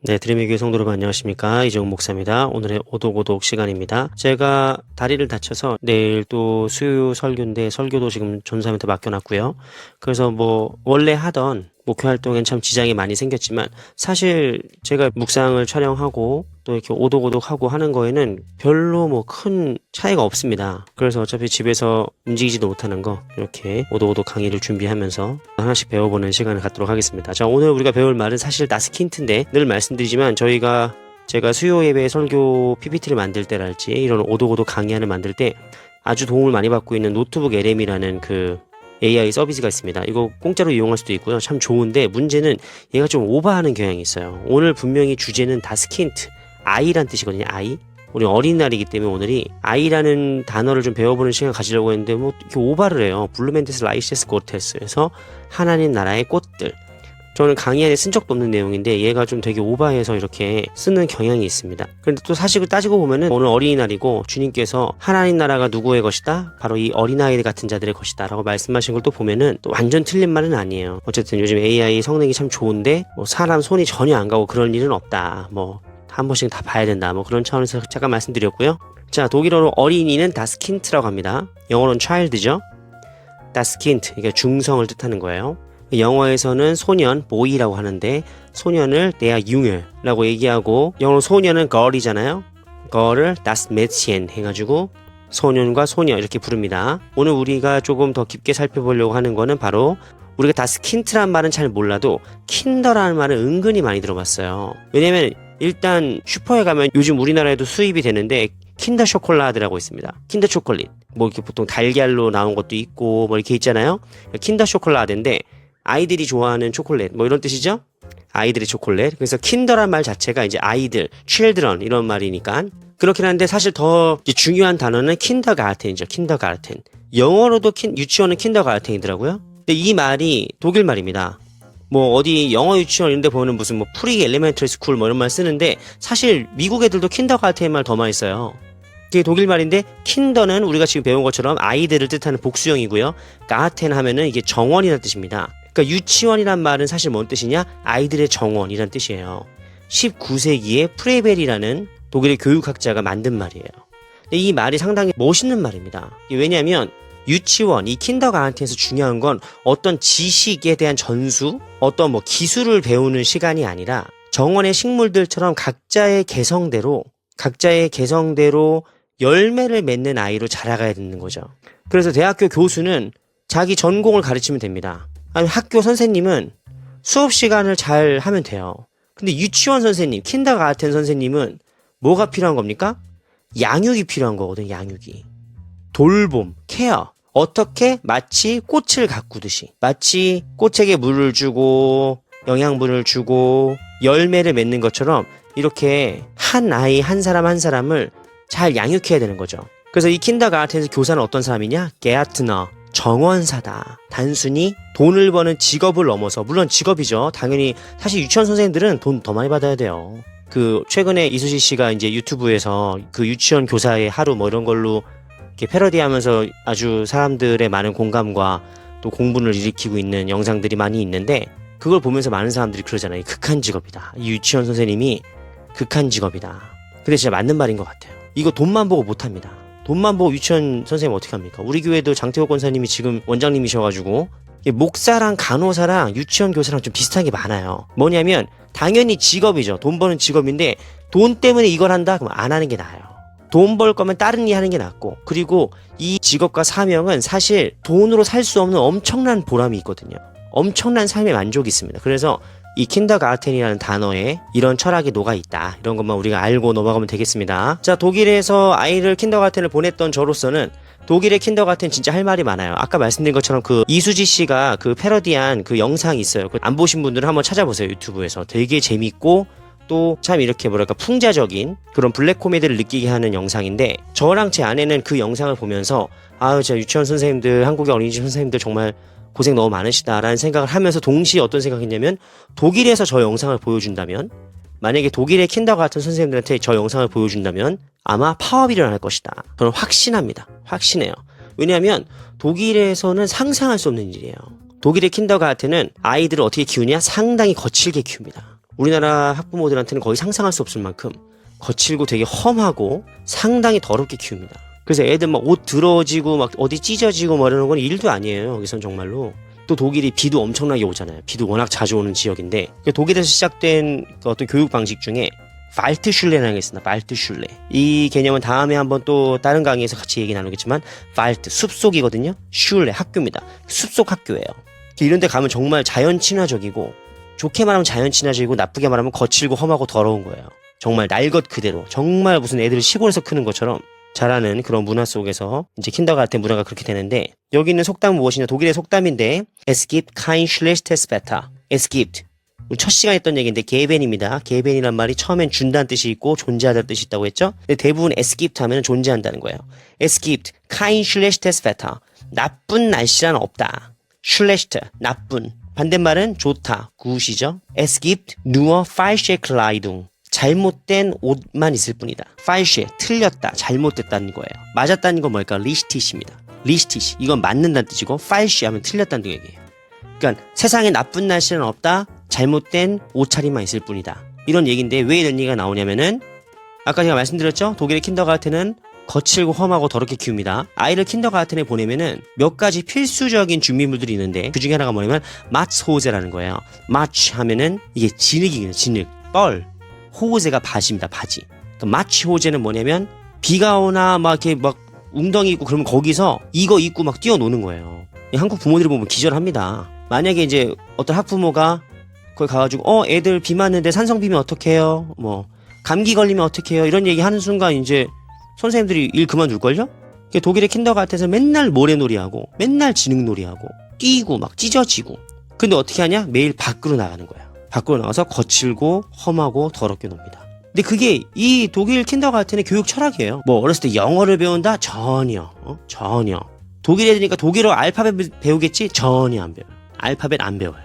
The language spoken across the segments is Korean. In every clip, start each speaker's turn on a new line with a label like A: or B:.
A: 네, 드림의 교회 성도 여러분 안녕하십니까? 이정훈 목사입니다. 오늘의 오독오독 시간입니다. 제가 다리를 다쳐서 내일 또 수요 설교인데 설교도 지금 전사님한테 맡겨놨고요. 그래서 원래 하던 목회 활동엔 참 지장이 많이 생겼지만 사실 제가 묵상을 촬영하고 또 이렇게 오독오독하고 하는 거에는 별로 큰 차이가 없습니다. 그래서 어차피 집에서 움직이지도 못하는 거 이렇게 오독오독 강의를 준비하면서 하나씩 배워보는 시간을 갖도록 하겠습니다. 자, 오늘 우리가 배울 말은 사실 나스킨트인데 늘 말씀드리지만 제가 수요 예배 설교 PPT를 만들 때랄지 이런 오독오독 강의안을 만들 때 아주 도움을 많이 받고 있는 노트북 LM이라는 그 AI 서비스가 있습니다. 이거 공짜로 이용할 수도 있고요. 참 좋은데 문제는 얘가 좀 오버하는 경향이 있어요. 오늘 분명히 주제는 다스킨트, 아이란 뜻이거든요. 아이. 우리 어린날이기 때문에 오늘이 아이라는 단어를 좀 배워보는 시간 가지려고 했는데 이렇게 오바를 해요. 블루멘테스 라이시스 고르테스. 그래서 하나님 나라의 꽃들. 저는 강의안에 쓴 적도 없는 내용인데 얘가 좀 되게 오바해서 이렇게 쓰는 경향이 있습니다. 그런데 또 사실을 따지고 보면은 오늘 어린이날이고 주님께서 하나님 나라가 누구의 것이다? 바로 이 어린아이 같은 자들의 것이다 라고 말씀하신 걸 또 보면은 또 완전 틀린 말은 아니에요. 어쨌든 요즘 AI 성능이 참 좋은데 사람 손이 전혀 안 가고 그럴 일은 없다. 한 번씩 다 봐야 된다. 그런 차원에서 잠깐 말씀드렸고요. 자, 독일어로 어린이는 다스킨트라고 합니다. 영어로는 child죠. 다스킨트, 이게 중성을 뜻하는 거예요. 영어에서는 소년, 보이라고 하는데 소년을 대야 융을라고 얘기하고 영어로 소년은 girl이잖아요. girl을 das Mädchen 해가지고 소년과 소녀 이렇게 부릅니다. 오늘 우리가 조금 더 깊게 살펴보려고 하는 거는 바로 우리가 다스킨트라는 말은 잘 몰라도 킨더라는 말은 은근히 많이 들어봤어요. 왜냐면 일단 슈퍼에 가면 요즘 우리나라에도 수입이 되는데 킨더 쇼콜라드라고 있습니다. 킨더 초콜릿. 이렇게 보통 달걀로 나온 것도 있고 이렇게 있잖아요. 킨더 쇼콜라드인데 아이들이 좋아하는 초콜릿 이런 뜻이죠? 아이들의 초콜릿. 그래서 킨더란 말 자체가 이제 아이들, children 이런 말이니까 그렇긴 한데 사실 더 중요한 단어는 킨더가르텐이죠. 킨더가르텐. 영어로도 유치원은 킨더가르텐이더라고요. 근데 이 말이 독일 말입니다. 어디 영어 유치원 이런 데 보면은 무슨 프리 엘리멘터리 스쿨 이런 말 쓰는데 사실 미국 애들도 킨더가르텐 말 더 많이 써요. 그게 독일 말인데 킨더는 우리가 지금 배운 것처럼 아이들을 뜻하는 복수형이고요. 가르텐 하면은 이게 정원이라는 뜻입니다. 그러니까 유치원이란 말은 사실 뭔 뜻이냐? 아이들의 정원이란 뜻이에요. 19세기에 프레벨이라는 독일의 교육학자가 만든 말이에요. 근데 이 말이 상당히 멋있는 말입니다. 왜냐하면 유치원, 이 킨더가르텐에서 중요한 건 어떤 지식에 대한 전수, 어떤 기술을 배우는 시간이 아니라 정원의 식물들처럼 각자의 개성대로 열매를 맺는 아이로 자라가야 되는 거죠. 그래서 대학교 교수는 자기 전공을 가르치면 됩니다. 아니 학교 선생님은 수업 시간을 잘 하면 돼요. 근데 유치원 선생님, 킨더가르텐 선생님은 뭐가 필요한 겁니까? 양육이 필요한 거거든요. 양육이. 돌봄, 케어. 어떻게? 마치 꽃을 가꾸듯이. 마치 꽃에게 물을 주고 영양분을 주고 열매를 맺는 것처럼 이렇게 한 아이 한 사람을 잘 양육해야 되는 거죠. 그래서 이 킨더가르텐에서 교사는 어떤 사람이냐? 게아트너. 정원사다. 단순히 돈을 버는 직업을 넘어서, 물론 직업이죠. 당연히 사실 유치원 선생님들은 돈 더 많이 받아야 돼요. 최근에 이수지 씨가 이제 유튜브에서 유치원 교사의 하루 이런 걸로 이렇게 패러디하면서 아주 사람들의 많은 공감과 또 공분을 일으키고 있는 영상들이 많이 있는데 그걸 보면서 많은 사람들이 그러잖아요. 극한 직업이다. 이 유치원 선생님이 극한 직업이다. 근데 진짜 맞는 말인 것 같아요. 이거 돈만 보고 못합니다. 돈만 보고 유치원 선생님 어떻게 합니까? 우리 교회도 장태호 권사님이 지금 원장님이셔가지고 목사랑 간호사랑 유치원 교사랑 좀 비슷한 게 많아요. 뭐냐면 당연히 직업이죠. 돈 버는 직업인데 돈 때문에 이걸 한다? 그럼 안 하는 게 나아요. 돈 벌 거면 다른 일 하는 게 낫고, 그리고 이 직업과 사명은 사실 돈으로 살 수 없는 엄청난 보람이 있거든요. 엄청난 삶의 만족이 있습니다. 그래서 이 킨더가르텐이라는 단어에 이런 철학이 녹아있다. 이런 것만 우리가 알고 넘어가면 되겠습니다. 자, 독일에서 아이를 킨더가르텐을 보냈던 저로서는 독일의 킨더가르텐 진짜 할 말이 많아요. 아까 말씀드린 것처럼 이수지 씨가 패러디한 영상이 있어요. 안 보신 분들은 한번 찾아보세요. 유튜브에서. 되게 재밌고 또 참 이렇게 풍자적인 그런 블랙 코미디를 느끼게 하는 영상인데 저랑 제 아내는 그 영상을 보면서 진짜 유치원 선생님들, 한국의 어린이집 선생님들 정말 고생 너무 많으시다라는 생각을 하면서 동시에 어떤 생각했냐면 독일에서 저 영상을 보여준다면 만약에 독일의 킨더가르텐 선생님들한테 저 영상을 보여준다면 아마 파업이 일어날 것이다. 저는 확신합니다. 확신해요. 왜냐하면 독일에서는 상상할 수 없는 일이에요. 독일의 킨더가르텐은 아이들을 어떻게 키우냐? 상당히 거칠게 키웁니다. 우리나라 학부모들한테는 거의 상상할 수 없을 만큼 거칠고 되게 험하고 상당히 더럽게 키웁니다. 그래서 애들 막 옷 더러워지고 막 어디 찢어지고 뭐 이러는 건 일도 아니에요. 여기선 정말로. 또 독일이 비도 엄청나게 오잖아요. 비도 워낙 자주 오는 지역인데 독일에서 시작된 그 어떤 교육 방식 중에 발트슐레라는 게 있습니다. 발트슐레. 이 개념은 다음에 한번 또 다른 강의에서 같이 얘기 나누겠지만 발트, 숲속이거든요. 슐레, 학교입니다. 숲속 학교예요. 이런 데 가면 정말 자연 친화적이고 좋게 말하면 자연 친화적이고 나쁘게 말하면 거칠고 험하고 더러운 거예요. 정말 날 것 그대로. 정말 무슨 애들 시골에서 크는 것처럼 자라는 그런 문화 속에서 이제 킨더가르텐 문화가 그렇게 되는데 여기 있는 속담은 무엇이냐? 독일의 속담인데 Es gibt kein schlechtes Wetter. Es gibt. 우리 첫 시간에 했던 얘기인데 게벤입니다. 게벤이란 말이 처음엔 준다는 뜻이 있고 존재하다는 뜻이 있다고 했죠? 근데 대부분 Es gibt 하면 존재한다는 거예요. Es gibt kein schlechtes Wetter. 나쁜 날씨란 없다. schlecht, 나쁜. 반대말은 좋다, 굿이죠. Es gibt nur falsche Kleidung. 잘못된 옷만 있을 뿐이다. falsche, 틀렸다, 잘못됐다는 거예요. 맞았다는 건 뭘까? 리시티시입니다. 리시티시, 이건 맞는다는 뜻이고 falsche 하면 틀렸다는 얘기예요. 그러니까 세상에 나쁜 날씨는 없다, 잘못된 옷차림만 있을 뿐이다. 이런 얘기인데 왜 이런 얘기가 나오냐면은 아까 제가 말씀드렸죠? 독일의 킨더가르텐은 거칠고 험하고 더럽게 키웁니다. 아이를 킨더가르텐에 보내면은 몇 가지 필수적인 준비물들이 있는데 그 중에 하나가 뭐냐면 마츠호제라는 거예요. 마츠 하면은 이게 진흙이거든요. 진흙, 뻘. 호제가 바지입니다. 바지. 그러니까 마츠호제는 뭐냐면 비가 오나 막 이렇게 막 웅덩이 있고 그러면 거기서 이거 입고 막 뛰어노는 거예요. 한국 부모들이 보면 기절합니다. 만약에 이제 어떤 학부모가 거기 가가지고 애들 비 맞는데 산성 비면 어떡해요? 뭐 감기 걸리면 어떡해요? 이런 얘기 하는 순간 이제 선생님들이 일 그만둘걸요? 독일의 킨더가르텐에서 맨날 모래놀이하고 맨날 진흙놀이하고 끼고 막 찢어지고 근데 어떻게 하냐? 매일 밖으로 나가는 거야. 밖으로 나가서 거칠고 험하고 더럽게 놉니다. 근데 그게 이 독일 킨더가르텐의 교육 철학이에요. 뭐 어렸을 때 영어를 배운다? 전혀. 전혀. 독일 애들이니까 독일어 알파벳 배우겠지? 전혀 안 배워요. 알파벳 안 배워요.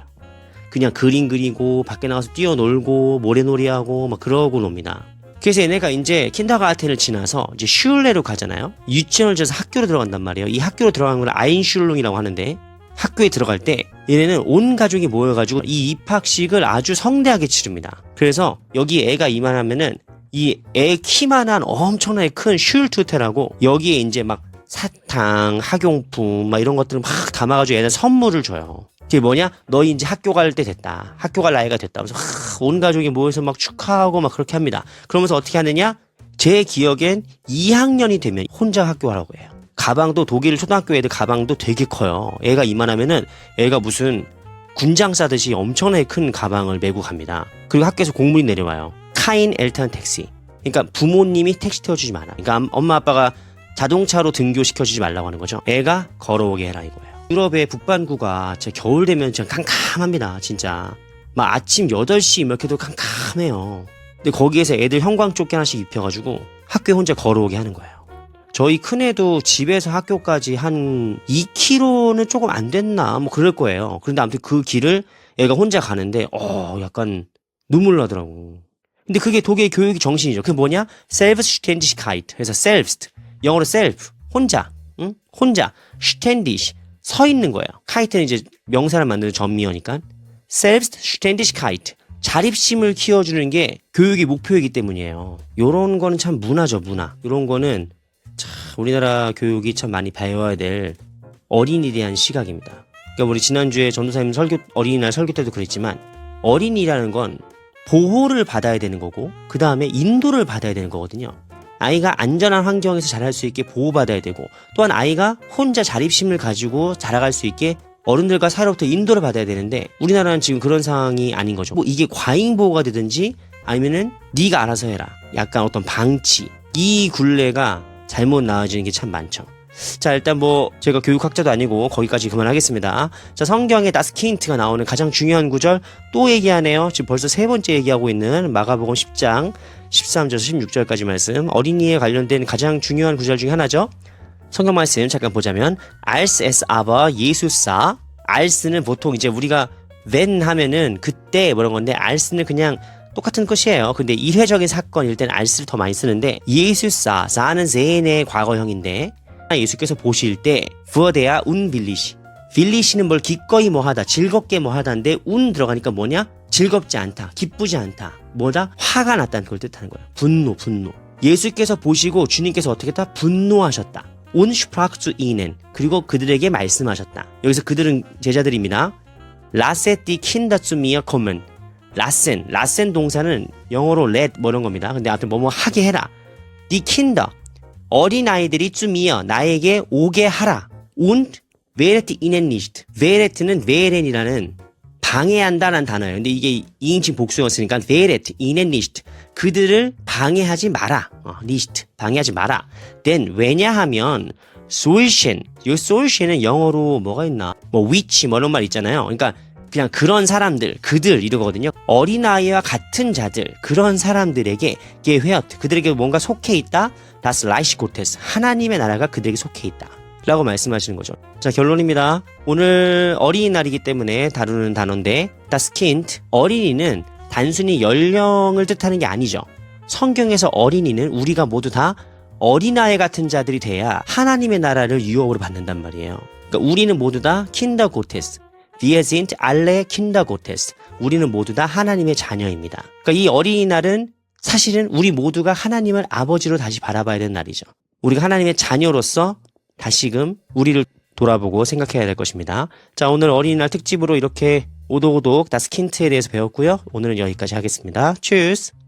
A: 그냥 그림 그리고 밖에 나가서 뛰어놀고 모래놀이하고 막 그러고 놉니다. 그래서 얘네가 이제 킨더가르텐을 지나서 이제 슐레로 가잖아요. 유치원을 지나서 학교로 들어간단 말이에요. 이 학교로 들어가는 걸 아인슐룽이라고 하는데 학교에 들어갈 때 얘네는 온 가족이 모여가지고 이 입학식을 아주 성대하게 치릅니다. 그래서 여기 애가 이만하면은 이 애 키만한 엄청나게 큰 슐투테라고 여기에 이제 막 사탕, 학용품 막 이런 것들을 막 담아가지고 얘네 선물을 줘요. 그게 뭐냐? 너희 이제 학교 갈 때 됐다. 학교 갈 나이가 됐다. 그래서 온 가족이 모여서 막 축하하고 막 그렇게 합니다. 그러면서 어떻게 하느냐? 제 기억엔 2학년이 되면 혼자 학교 가라고 해요. 가방도 독일 초등학교 애들 가방도 되게 커요. 애가 이만하면은 애가 무슨 군장 싸듯이 엄청나게 큰 가방을 메고 갑니다. 그리고 학교에서 공문이 내려와요. 카인 엘턴 택시. 그러니까 부모님이 택시 태워주지 마라. 그러니까 엄마 아빠가 자동차로 등교시켜주지 말라고 하는 거죠. 애가 걸어오게 해라 이거예요. 유럽의 북반구가 진짜 겨울 되면 진짜 캄캄합니다. 진짜 막 아침 8시 이렇게 해도 캄캄해요. 근데 거기에서 애들 형광조끼 하나씩 입혀가지고 학교에 혼자 걸어오게 하는 거예요. 저희 큰애도 집에서 학교까지 한 2km는 조금 안 됐나 뭐 그럴 거예요. 그런데 아무튼 그 길을 애가 혼자 가는데 약간 눈물 나더라고. 근데 그게 독일 교육의 정신이죠. 그게 뭐냐? Selbstständigkeit. 그래서 selbst 영어로 self 혼자, 응? 혼자. ständig 서 있는 거예요. 카이트는 이제 명사를 만드는 전미어니까. Selbstständigkeit 자립심을 키워주는 게 교육의 목표이기 때문이에요. 요런 거는 참 문화죠, 문화. 요런 거는 참 우리나라 교육이 참 많이 배워야 될 어린이에 대한 시각입니다. 그러니까 우리 지난주에 전도사님 어린이날 설교 때도 그랬지만 어린이라는 건 보호를 받아야 되는 거고 그 다음에 인도를 받아야 되는 거거든요. 아이가 안전한 환경에서 자랄 수 있게 보호받아야 되고 또한 아이가 혼자 자립심을 가지고 자라갈 수 있게 어른들과 사이로부터 인도를 받아야 되는데 우리나라는 지금 그런 상황이 아닌 거죠. 뭐 이게 과잉보호가 되든지 아니면은 네가 알아서 해라. 약간 어떤 방치. 이 굴레가 잘못 나아지는 게 참 많죠. 자, 일단 뭐 제가 교육학자도 아니고 거기까지 그만하겠습니다. 자, 성경에 다스킨트가 나오는 가장 중요한 구절 또 얘기하네요. 지금 벌써 세 번째 얘기하고 있는 마가복음 10장 13절에서 16절까지 말씀, 어린이에 관련된 가장 중요한 구절 중에 하나죠. 성경 말씀 잠깐 보자면 als es aber Jesus sah, als는 보통 이제 우리가 when 하면은 그때 뭐 이런 건데 als는 그냥 똑같은 것이에요. 근데 이회적인 사건일 땐 als를 더 많이 쓰는데 Jesus sah는 세인의 과거형인데 예수께서 보실 때 wurde er unwillig, 빌리시는 뭘 기꺼이 뭐 하다, 즐겁게 뭐 하다인데 운 들어가니까 뭐냐? 즐겁지 않다, 기쁘지 않다, 뭐다? 화가 났다는 걸 뜻하는 거예요. 분노. 예수께서 보시고 주님께서 어떻게 했다? 분노하셨다. Und sprach zu ihnen. 그리고 그들에게 말씀하셨다. 여기서 그들은 제자들입니다. Lasset die Kinder zu mir kommen. 라센 동사는 영어로 let 뭐 이런 겁니다. 근데 아무튼 뭐뭐 하게 해라. Die Kinder. 어린아이들이 zu mir. 나에게 오게 하라. Und wehret ihnen nicht. wehret는 wehren이라는 방해한다라는 단어예요. 근데 이게 2인칭 복수였으니까 wehret ihnen nicht. 그들을 방해하지 마라. nicht. 방해하지 마라. then 왜냐하면 solchen. 여기 solchen은 영어로 뭐가 있나? 뭐 which 뭐 이런 말 있잖아요. 그러니까 그냥 그런 사람들, 그들 이러거든요. 어린아이와 같은 자들, 그런 사람들에게 게회어트 그들에게 뭔가 속해 있다. das Reich Gottes. 하나님의 나라가 그들에게 속해 있다. 라고 말씀하시는 거죠. 자, 결론입니다. 오늘 어린이날이기 때문에 다루는 단어인데 das Kind, 어린이는 단순히 연령을 뜻하는 게 아니죠. 성경에서 어린이는 우리가 모두 다 어린아이 같은 자들이 돼야 하나님의 나라를 유업으로 받는단 말이에요. 그러니까 우리는 모두 다 Kinder Gottes. Wir sind alle Kinder Gottes. 우리는 모두 다 하나님의 자녀입니다. 그러니까 이 어린이날은 사실은 우리 모두가 하나님을 아버지로 다시 바라봐야 되는 날이죠. 우리가 하나님의 자녀로서 다시금 우리를 돌아보고 생각해야 될 것입니다. 자, 오늘 어린이날 특집으로 이렇게 오독오독 다스킨트에 대해서 배웠고요. 오늘은 여기까지 하겠습니다. Tschüss!